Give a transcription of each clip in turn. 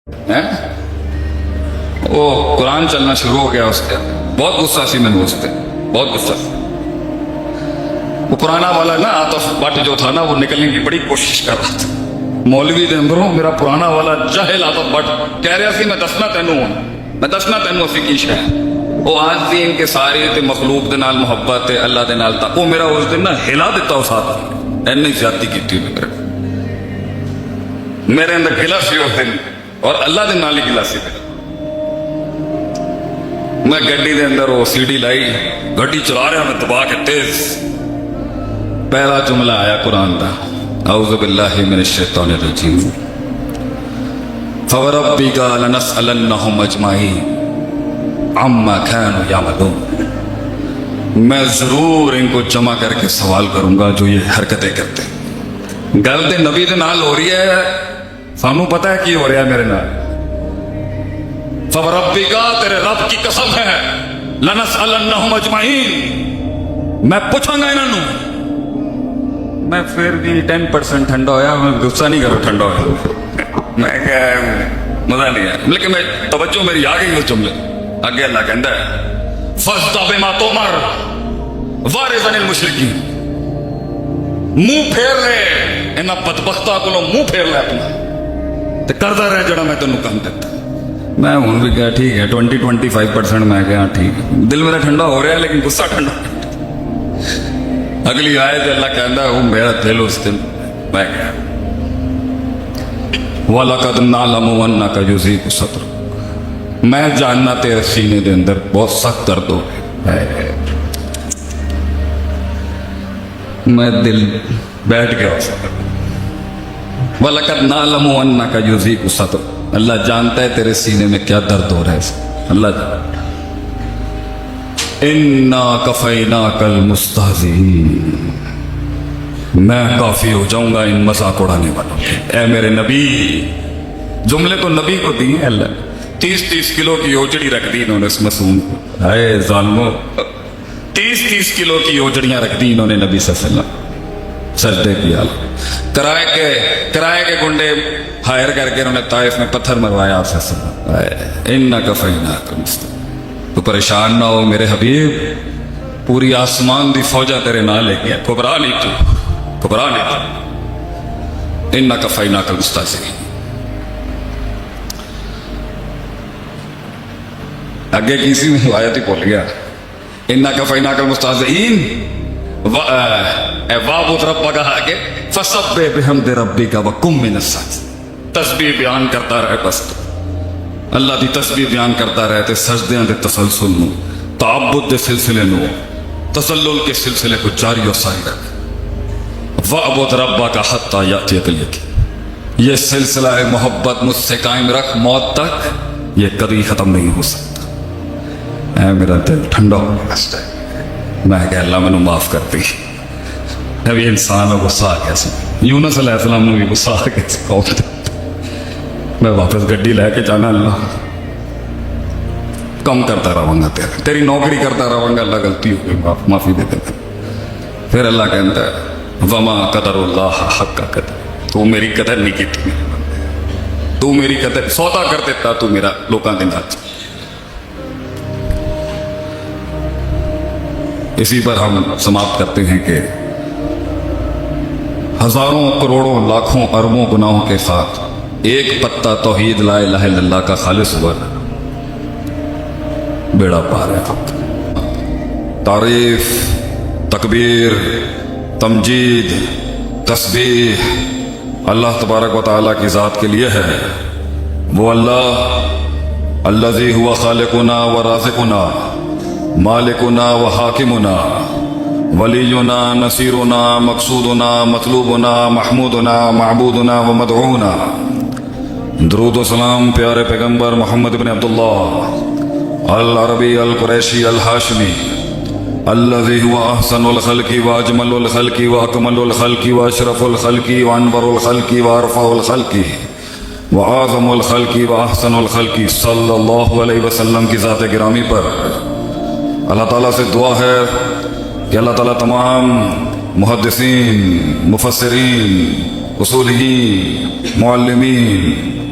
ہیں وہ قرآن چلنا شروع ہو گیا اس کے بہت غصہ سی میں اس پہ بہت غصہ سی وہ پرانا والا نا آتف بٹ جو تھا نا وہ نکلنے کی بڑی کوشش کر رہا تھا مولوی دے اندروں میرا پرانا والا جاہل آتف بٹ کہہ رہا سی میں دسنا تینوں ہوں میں دسنا تینوں اسی کی شے وہ آج بھی ان کے سارے تے مخلوق دے نال محبت تے اللہ دے نال تا وہ میرا اس دن نا ہلا دیتا اس آدمی اینی زیادتی کیتی ہوئی میرے اندر گلا سی اس دن اور اللہ دے نال ہی گلا سی میں گڈی دے اندر وہ سی ڈی لائی گڈی چلا رہا میں دبا کے تیز پہلا جملہ آیا قرآن دا اعوذ باللہ من الشیطان الرجیم فوربک لنسألنہم اجمعین عما كانوا يعملون میں ضرور ان کو جمع کر کے سوال کروں گا جو یہ حرکتیں کرتے ہیں گل تے نبی دے نال ہو رہی ہے سانو پتہ ہے کی ہو رہا ہے میرے نال فوربک تیرے رب کی قسم ہے لنسألنہم اجمعین میں پوچھاں گا انہوں میں پھر بھی 10% ٹھنڈا ہویا میں غصہ نہیں کروں ٹھنڈا ہویا میں کہ مزہ نہیں ہے لیکن میں توجہ میری آ گئی اس جملے آگے اللہ کہندا ہے فَاسْتَعْ بِمَا تُؤْمَرُ وَأَعْرِضْ عَنِ الْمُشْرِكِينَ منہ پھیر لے انہاں بدبختاں کولوں منہ پھیر لے اپنا تے کردا رہ جڑا میں تینوں کم دیتا میں ہوں بھی کہا ٹھیک ہے 20-25% میں کہا ٹھیک ہے دل میرا ٹھنڈا ہو رہا ہے لیکن غصہ ٹھنڈا اگلی آیت اللہ کہندا ہے وہ میرا دل اس دن میں کہا وَلَقَدْ نَعْلَمُ أَنَّكَ يُضِيقُ صَدْرُكَ میں جاننا تیرے سینے دے اندر بہت سخت درد ہو گیا میں دل بیٹھ گیا اس وقت وَلَقَدْ نَعْلَمُ أَنَّكَ يُضِيقُ صَدْرُكَ اللہ جانتا ہے تیرے سینے میں کیا درد ہو رہا ہے اللہ جانتا اِنَّا كَفَيْنَاكَ الْمُسْتَهْزِئِينَ میں کافی ہو جاؤں گا ان مذاق اڑانے والوں کے اے میرے نبی جملے تو نبی کو دی ہیں اللہ 30 کلو کی اوجڑی رکھ دی انہوں نے اس معصوم کو اے ظالموں 30 کلو کی اوجڑیاں رکھ دی انہوں نے نبی صلی اللہ علیہ وسلم سجدے کی حالت کرائے کے گنڈے ہائر کر کے انہوں نے طائف میں پتھر مروایا آپ سے سلام اِنَّا كَفَيْنَاكَ الْمُسْتَهْزِئِينَ تو پریشان نہ ہو میرے حبیب پوری آسمان دی فوجہ تیرے نہ لے گیا گھبرا نہیں تو اِنَّا كَفَيْنَاكَ الْمُسْتَهْزِئِينَ آگے کسی میں آیت ہی بول گیا اِنَّا كَفَيْنَاكَ الْمُسْتَهْزِئِينَ وَاعْبُدْ رَبَّكَ آگے فَسَبِّحْ بِحَمْدِ رَبِّكَ وَكُن مِّنَ السَّاجِدِينَ تسبیح بیان کرتا رہے بس اللہ دی تسبیح بیان کرتا رہے تے سجدیاں دے تسلسل نو تعبد دے سلسلے نو تسلل کے سلسلے کو جاری و ساری رکھ وَاعْبُدْ رَبَّكَ حَتَّى يَأْتِيَكَ الْيَقِينُ یہ سلسلہ محبت مجھ سے قائم رکھ موت تک یہ کبھی ختم نہیں ہو سکتا اے میرا دل ٹھنڈا ہو گیا میں کہ اللہ میں معاف کرتی ابھی انسان کو غصہ آ گیا یونس علیہ السلام نے بھی غصہ آ گیا میں واپس گڈی لے کے جانا اللہ کم کرتا رہوں گا تیری نوکری کرتا رہوں گا اللہ غلطی ہو گئی معافی دے دے پھر اللہ کہتا ہے وَمَا قَدَرُ اللَّهَ حَقَّ قَدْرِهِ تو میری قدر نہیں کی تھی تو میری قدر سودا کر دیتا تو میرا لوکاں دے نال اسی پر ہم سماپت کرتے ہیں کہ ہزاروں کروڑوں لاکھوں اربوں گناہوں کے ساتھ ایک پتا توحید لا الہ الا اللہ کا خالص ہوا بیڑا پار ہے تعریف تکبیر تمجید تسبیح اللہ تبارک و تعالیٰ کی ذات کے لیے ہے وہ اللہ الذی ہوا خالقنا و رازقنا مالکنا و حاکمنا ولینا نصیرنا مقصودنا مطلوبنا محمودنا معبودنا و مدعونا درود و سلام پیارے پیغمبر محمد بن عبداللہ العربی القریشی الہاشمی الذی هو احسن الخلق واجمل الخلق واکمل الخلق واشرف الخلق وانور الخلق وارفع الخلق واعظم الخلق واحسن الخلق صلی اللہ علیہ وسلم کی ذات گرامی پر اللہ تعالیٰ سے دعا ہے کہ اللہ تعالیٰ تمام محدثین مفسرین اصولین معلمین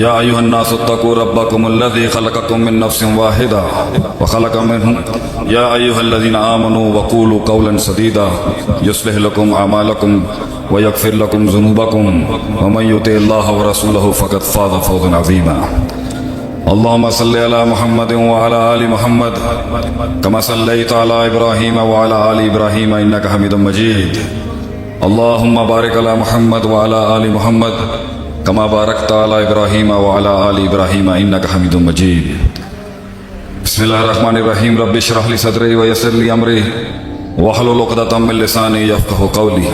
يا أيها الناس اتقوا ربكم الذي خلقكم من نفس واحدة وخلق منهم يا أيها الذين آمنوا وقولوا قولا سديدا يصلح لكم أعمالكم ويغفر لكم ذنوبكم ومن يطع الله ورسوله فقد فاز فوزا عظيما. اللهم صل على محمد وعلى آل محمد كما صليت على إبراهيم وعلى آل إبراهيم إنك حميد مجيد. اللهم بارك على محمد وعلى آل محمد كما باركت على إبراهيم وعلى آل إبراهيم إنك حميد مجيد. بسم الله الرحمن الرحيم. رب اشرح لي صدري ويسر لي أمري واحلل عقدة من لساني يفقهوا قولي.